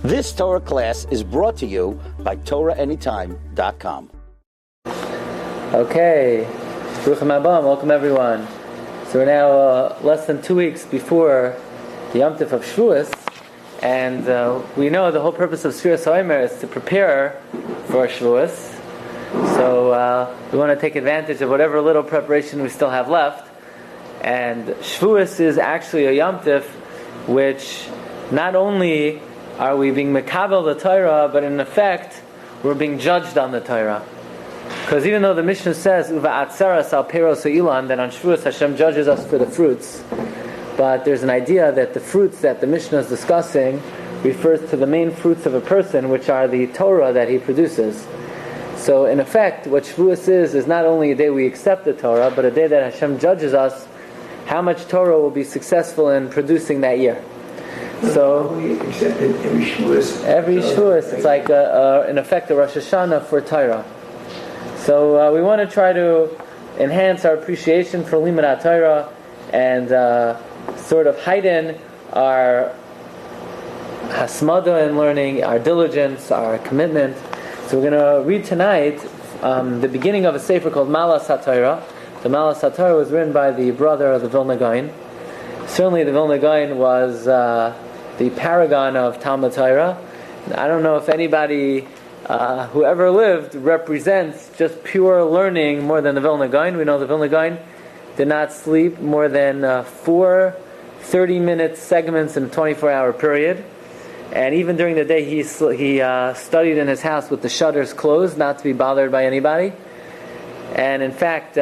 This Torah class is brought to you by TorahAnytime.com. Okay, Bruchim Abam, welcome everyone. So we're now less than 2 weeks before the Yom Tov of Shavuos, and we know the whole purpose of Sfiras HaOmer is to prepare for Shavuos. So we want to take advantage of whatever little preparation we still have left. And Shavuos is actually a Yom Tov which not only are we being mekabel the Torah, but in effect we're being judged on the Torah. Because even though the Mishnah says Uva'atzeras al peros ilan, that on Shavuos Hashem judges us for the fruits, but there's an idea that the fruits that the Mishnah is discussing refers to the main fruits of a person, which are the Torah that he produces. So in effect, what Shavuos is not only a day we accept the Torah, but a day that Hashem judges us how much Torah will be successful in producing that year. So we accept it every Shavuos. Every Shavuos, it's like in effect a Rosh Hashanah for Torah. So we want to try to enhance our appreciation for Limud Torah and sort of heighten our hasmada in learning, our diligence, our commitment. So we're going to read tonight the beginning of a sefer called Malas HaTorah. The Malas HaTorah was written by the brother of the Vilna Gaon. Certainly the Vilna Gaon was the paragon of Talmud Torah. I don't know if anybody who ever lived represents just pure learning more than the Vilna Gaon. We know the Vilna Gaon did not sleep more than 4 30-minute segments in a 24-hour period. And even during the day he studied in his house with the shutters closed, not to be bothered by anybody. And in fact,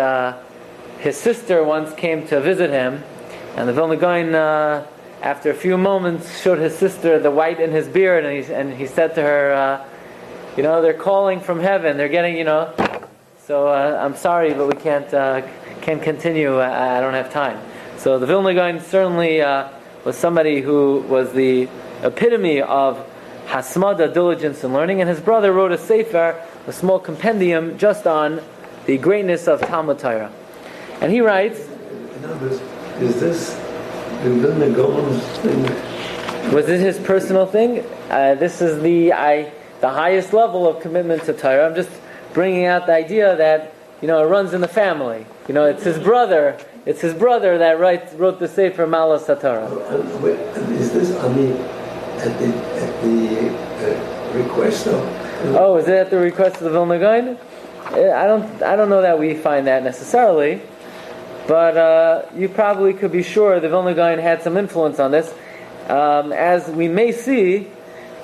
his sister once came to visit him, and the Vilna Gaon, after a few moments, showed his sister the white in his beard, and he said to her, they're calling from heaven. They're getting, So I'm sorry, but we can't continue. I don't have time. So the Vilna Gaon certainly was somebody who was the epitome of hasmada, diligence, and learning. And his brother wrote a sefer, a small compendium, just on the greatness of Talmud Torah. And he writes, is this the Vilna Gaon's thing? Was this his personal thing? This is the highest level of commitment to Torah. I'm just bringing out the idea that it runs in the family. It's his brother. It's his brother that wrote the sefer Malas HaTorah. Is this at the request of? Oh, is it at the request of the Vilna Gaon? I don't know that we find that necessarily, but you probably could be sure the Vilna Gaon had some influence on this, as we may see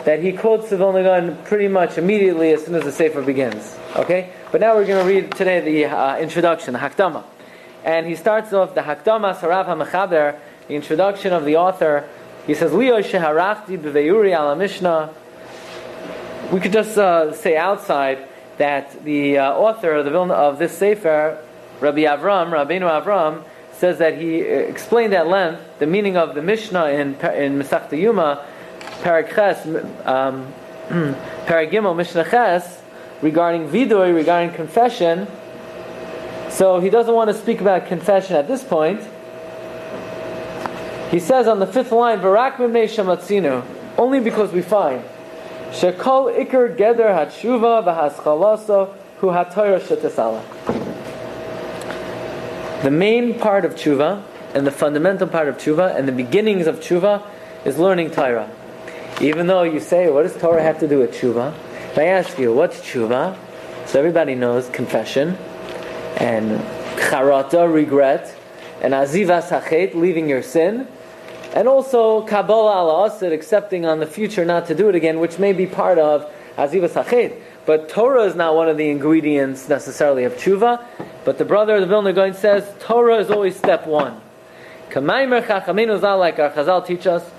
that he quotes the Vilna Gaon pretty much immediately as soon as the sefer begins. Okay, but now we're going to read today the introduction, the Hakdama, and he starts off the Hakdama Sarav HaMechaber, the introduction of the author. He says, "Lio sheharachti b'veyuri ala Mishnah." We could just say outside that the author of the Vilna of this sefer, Rabbeinu Avram, says that he explained at length the meaning of the Mishnah in Masechta Yuma, Parak Ches, Parak Gimel, Mishnah Ches, regarding vidui, regarding confession. So he doesn't want to speak about confession at this point. He says on the 5th line, Barak mimnei shamatzinu, only because we find Shekol ikar geder hatshuva v'haschalasa hu haTorah shetisala. The main part of tshuva, and the fundamental part of tshuva, and the beginnings of tshuva, is learning Torah. Even though you say, what does Torah have to do with tshuva? If I ask you, what's tshuva? So everybody knows confession, and charata, regret, and azivas hachet, leaving your sin, and also kabbalah ala asid, accepting on the future not to do it again, which may be part of azivas hachet. But Torah is not one of the ingredients necessarily of tshuva. But the brother of the Vilna Gaon says Torah is always step one. Kamaimer chachamenu zal, like our Chazal teach us,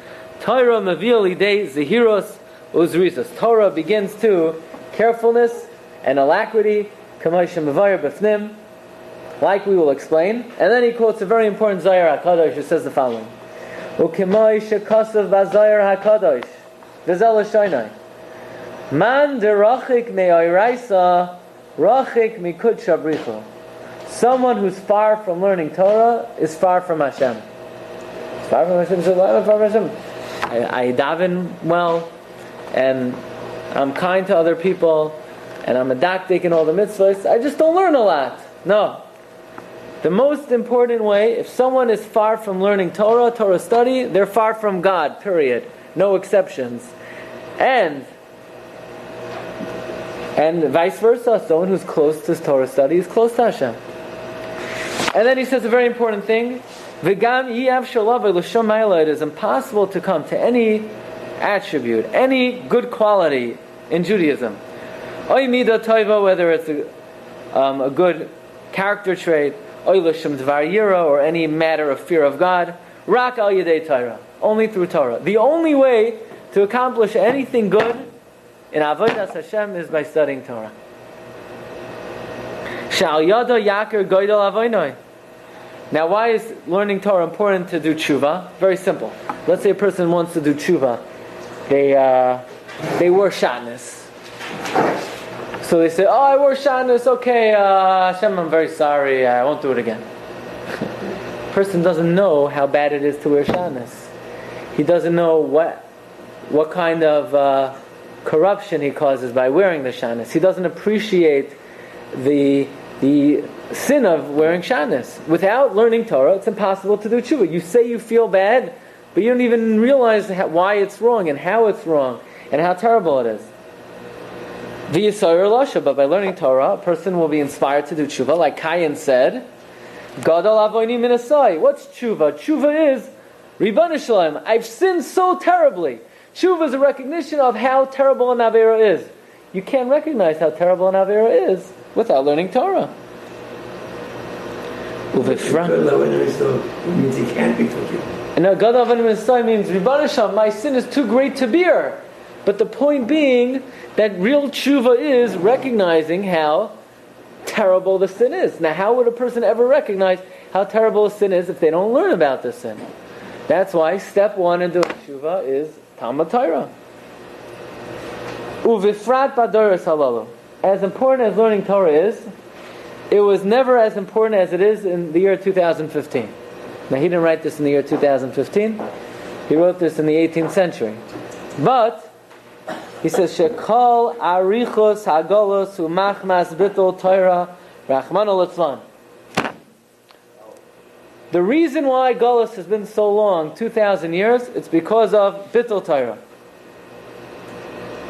Torah mevil lidei zehiros uzrizos. Torah begins to carefulness and alacrity. Kamoshe mevayer b'fnim, like we will explain. And then he quotes a very important Zayar HaKadosh who says the following: Ukemoshe kasav b'Zayar HaKadosh v'zel shaynai man derachik me'oiraisa rachik mikud shabricho. Someone who's far from learning Torah is far from Hashem. Far from Hashem. I daven well. and I'm kind to other people, and I'm a dakdik in all the mitzvahs, I just don't learn a lot. No. The most important way, if someone is far from learning Torah study, they're far from God, period. No exceptions. And vice versa, someone who's close to Torah study is close to Hashem. And then he says a very important thing, it is impossible to come to any attribute, any good quality in Judaism. Whether it's a good character trait, or any matter of fear of God, rak al yedei Torah, only through Torah. The only way to accomplish anything good in avodas Hashem is by studying Torah. Shal yada yakir goydel avoinoi. Now, why is learning Torah important to do tshuva? Very simple. Let's say a person wants to do tshuva. They wore shatnez. So they say, I wore shatnez, okay, Hashem, I'm very sorry, I won't do it again. Person doesn't know how bad it is to wear shatnez. He doesn't know what kind of corruption he causes by wearing the shatnez. He doesn't appreciate the sin of wearing shatnez. Without learning Torah, it's impossible to do tshuva. You say you feel bad, but you don't even realize why it's wrong and how it's wrong and how terrible it is. But by learning Torah, a person will be inspired to do tshuva. Like Cain said, Gadol avoini minasai. What's tshuva? Tshuva is, Ribbon Shalom, I've sinned so terribly. Tshuva is a recognition of how terrible an avera is. You can't recognize how terrible an avera is without learning Torah. Means he can't be forgiven. And now Gadol avoini minasai means, Ribbon Shalom, my sin is too great to bear. But the point being that real tshuva is recognizing how terrible the sin is. Now, how would a person ever recognize how terrible a sin is if they don't learn about the sin? That's why step one in doing tshuva is Talmud Torah. Uvifrat badoros halalu. As important as learning Torah is, it was never as important as it is in the year 2015. Now, he didn't write this in the year 2015. He wrote this in the 18th century. But he says, Shekol arichos hagolos umachmas bittul Torah rachmano litzlan. The reason why Golos has been so long, 2,000 years, it's because of bittul Torah.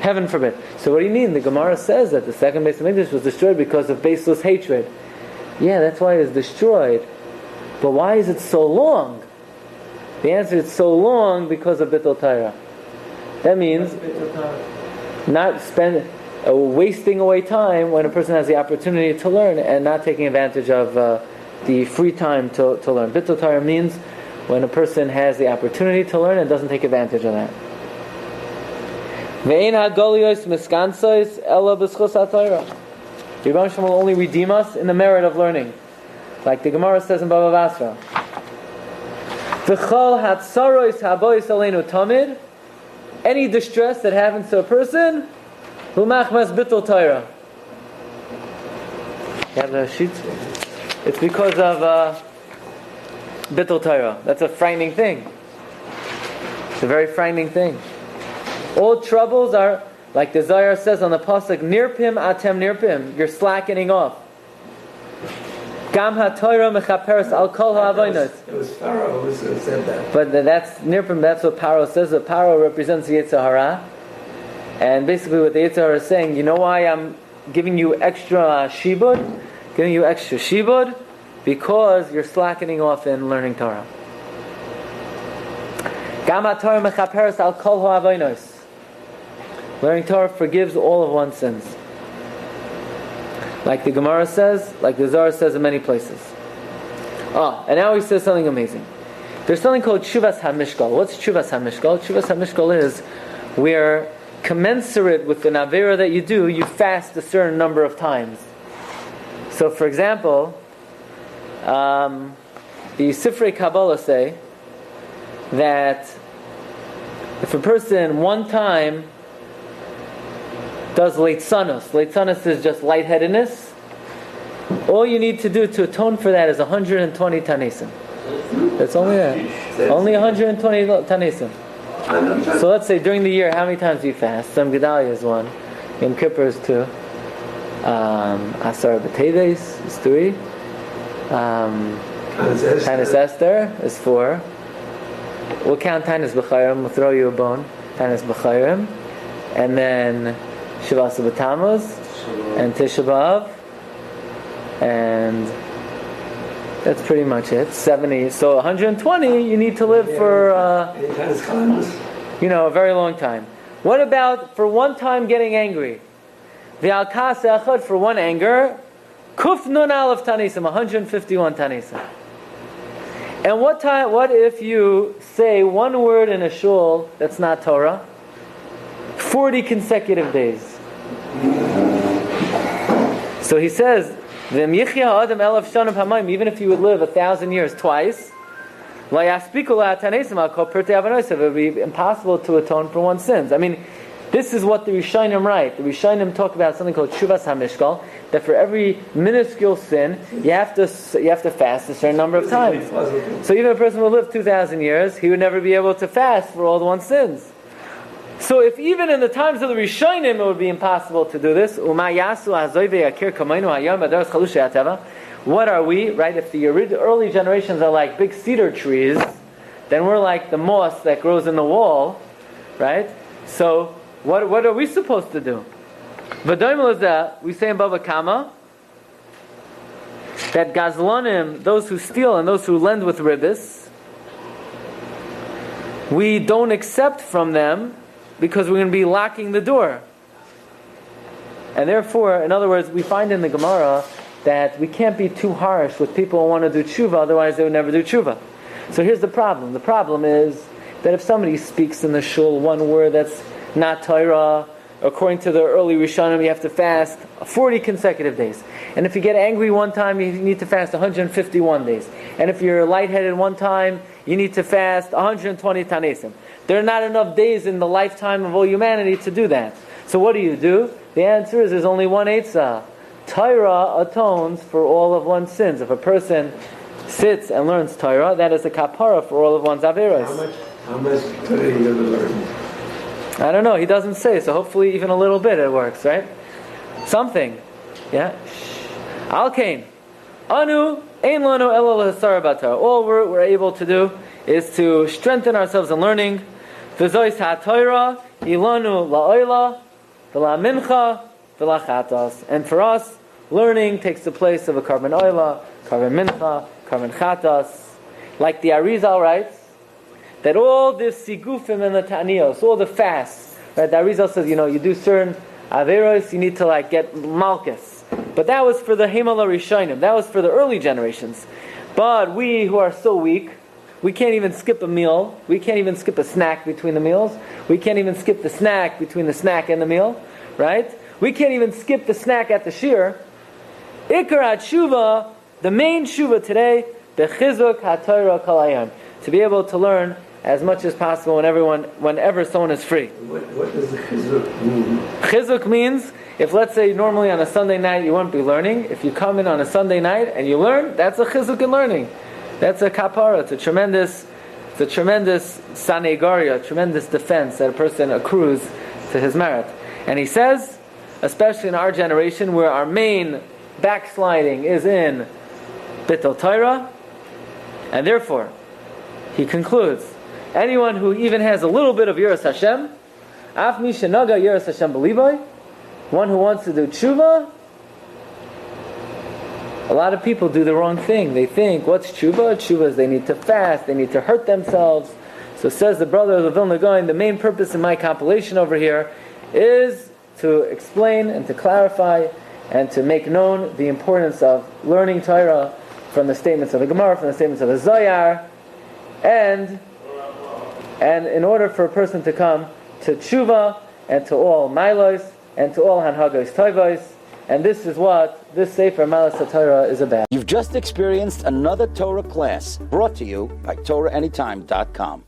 Heaven forbid. So what do you mean? The Gemara says that the second Beis Hamikdash was destroyed because of baseless hatred. Yeah, that's why it was destroyed. But why is it so long? The answer is so long because of bittul Torah. That means not wasting away time when a person has the opportunity to learn and not taking advantage of the free time to learn. Bittul Torah means when a person has the opportunity to learn and doesn't take advantage of that. Ve'ein ha'goliyos miskansos ela b'schus ha'Torah. The Rebbe will only redeem us in the merit of learning. Like the Gemara says in Bava Basra. V'chol hatzaros habois aleinu tamid. Any distress that happens to a person, hu machmas bittul Torah. You have the sheet? It's because of bittul Torah. That's a frightening thing. It's a very frightening thing. All troubles are, like the Zohar says on the pasuk, nirpim atem nirpim. You're slackening off. Gam ha-Torah mechaperes al kol ha-avonos. It was Pharaoh who said that. But that's nirpim. That's what Paro says. That Paro represents the Yetzer Hara, and basically what the Yetzer Hara is saying. You know why I'm giving you extra shibud? Giving you extra shibud because you're slackening off in learning Torah. Gam ha-Torah mechaperes al kol ha-avonos. Learning Torah forgives all of one's sins. Like the Gemara says, like the Zohar says in many places. And now he says something amazing. There's something called Tshuvas HaMishkal. What's Tshuvas HaMishkal? Tshuvas HaMishkal is where, commensurate with the Avera that you do, you fast a certain number of times. So for example, the Sifrei Kabbalah say that if a person one time does leitzanos. Leitzanos is just lightheadedness. All you need to do to atone for that is 120 tanesim. That's only that. Only 120 tanesim. So let's say during the year, how many times do you fast? Some Gedalia is one. Yom Kippur is 2. Asar B'Teves is 3. Tainus Esther is 4. We'll count Tainus B'Chayrim. We'll throw you a bone. Tainus B'Chayrim. And then Shavasa B'Tammuz. And Tisha B'Av. And that's pretty much it. 70. So 120 you need to live for a very long time. What about for one time getting angry? The al-kas echad for one anger, kuf nun aleph tanisim, 151 tanisim. And what if you say one word in a shul that's not Torah? 40 consecutive days. So he says, even if you would live 1,000 years twice, it would be impossible to atone for one's sins. I mean, this is what the Rishonim write. The Rishonim talk about something called Shuvas HaMishkal, that for every minuscule sin, you have to fast a certain number of times. So even if a person would live 2,000 years, he would never be able to fast for all the one's sins. So if even in the times of the Rishonim it would be impossible to do this, what are we, right? If the early generations are like big cedar trees, then we're like the moss that grows in the wall, right? So what are we supposed to do? We say in Bava Kama that Gazlonim, those who steal and those who lend with ribbis, we don't accept from them because we're going to be locking the door. And therefore, in other words, we find in the Gemara that we can't be too harsh with people who want to do tshuva, otherwise they would never do tshuva. So here's the problem. The problem is that if somebody speaks in the shul one word that's not Torah, according to the early Rishonim, you have to fast 40 consecutive days. And if you get angry one time, you need to fast 151 days. And if you're lightheaded one time, you need to fast 120 tanesim. There are not enough days in the lifetime of all humanity to do that. So what do? The answer is there's only one eitzah. Torah atones for all of one's sins. If a person sits and learns Torah, that is a kapara for all of one's averos. How much Torah you ever learned? I don't know. He doesn't say. So hopefully even a little bit it works, right? Something. Yeah? Al kain. Anu ein lanu ela l'hasara b'Torah. All we're able to do is to strengthen ourselves in learning. V'zois ha'Torah ilanu la'oila v'la'mincha v'la'chatas. And for us, learning takes the place of a carbon oila, carbon mincha, carbon chatas. Like the Arizal writes, that all the sigufim and the ta'niyos, all the fasts, right? The Arizal says, you do certain averos, you need to get malchus. But that was for the Hemala Rishonim. That was for the early generations. But we who are so weak, we can't even skip a meal. We can't even skip a snack between the meals. We can't even skip the snack between the snack and the meal, right? We can't even skip the snack at the shiur. Ikar Shuva, the main Shuva today, the Chizuk HaTorah Kol Hayom, to be able to learn as much as possible whenever someone is free. What does the chizuk mean? Chizuk means, if let's say normally on a Sunday night you won't be learning, if you come in on a Sunday night and you learn, that's a chizuk in learning. That's a kapara. It's a tremendous sanegaria, a tremendous defense that a person accrues to his merit. And he says, especially in our generation where our main backsliding is in Bittul Torah, and therefore, he concludes, anyone who even has a little bit of Yiras Hashem, Af mi shenaga Yiras Hashem b'liboy, one who wants to do tshuva, a lot of people do the wrong thing. They think, what's tshuva? Tshuva is they need to fast, they need to hurt themselves. So says the brother of the Vilna Gaon, the main purpose in my compilation over here is to explain and to clarify and to make known the importance of learning Torah from the statements of the Gemara, from the statements of the Zohar, and in order for a person to come to tshuva and to all mailos and to all hanhagos tovos, and this is what this Sefer Malas HaTorah is about. You've just experienced another Torah class brought to you by TorahAnytime.com.